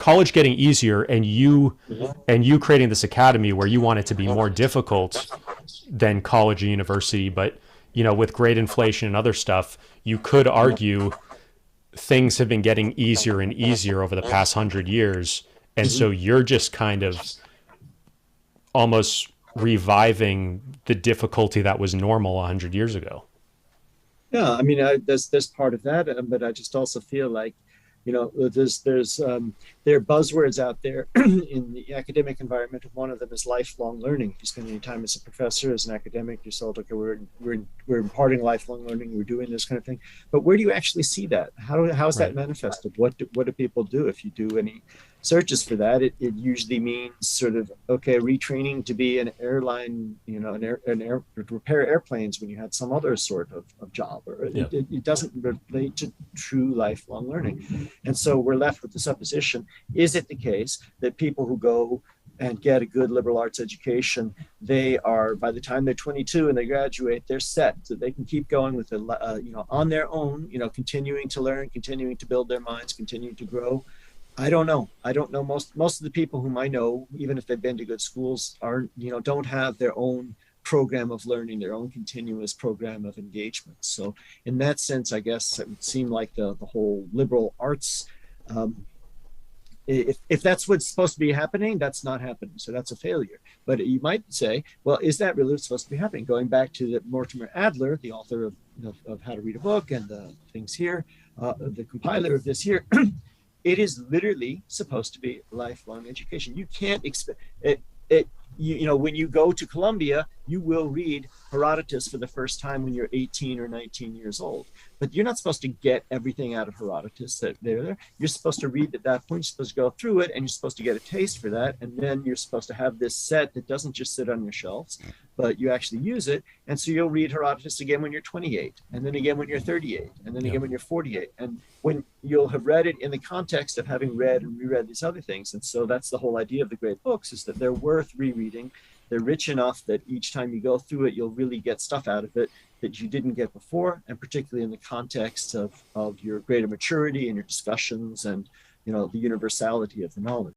college getting easier and you creating this academy where you want it to be more difficult than college or university, but with grade inflation and other stuff, you could argue things have been getting easier and easier over the past 100 years, and so you're just kind of almost reviving the difficulty that was normal 100 years ago. Yeah, I mean, there's part of that, but I just also feel like, there are buzzwords out there in the academic environment. One of them is lifelong learning. If you spend any time as a professor, as an academic, you're told, okay, we're imparting lifelong learning, we're doing this kind of thing. But where do you actually see that? How's that Right. manifested? What do people do? If you do any searches for that, it usually means sort of, okay, retraining to be an airline, repair airplanes when you had some other sort of job, or Yeah. it doesn't relate to true lifelong learning. And so we're left with the supposition, is it the case that people who go and get a good liberal arts education, they are, by the time they're 22 and they graduate, they're set so they can keep going with it, on their own, continuing to learn, continuing to build their minds, continuing to grow? I don't know. I don't know. Most of the people whom I know, even if they've been to good schools, aren't, don't have their own program of learning, their own continuous program of engagement. So in that sense, I guess it would seem like the whole liberal arts, um, if that's what's supposed to be happening, that's not happening. So that's a failure. But you might say, well, is that really what's supposed to be happening? Going back to Mortimer Adler, the author of How to Read a Book and the things here, the compiler of this here, it is literally supposed to be lifelong education. You can't expect it. When you go to Columbia, you will read Herodotus for the first time when you're 18 or 19 years old. But you're not supposed to get everything out of Herodotus that there. You're supposed to read at that point. You're supposed to go through it, and you're supposed to get a taste for that. And then you're supposed to have this set that doesn't just sit on your shelves, but you actually use it. And so you'll read Herodotus again when you're 28, and then again when you're 38, and then Yeah. again when you're 48. And when you'll have read it in the context of having read and reread these other things. And so that's the whole idea of the great books, is that they're worth rereading. They're rich enough that each time you go through it, you'll really get stuff out of it that you didn't get before, and particularly in the context of your greater maturity and your discussions and the universality of the knowledge.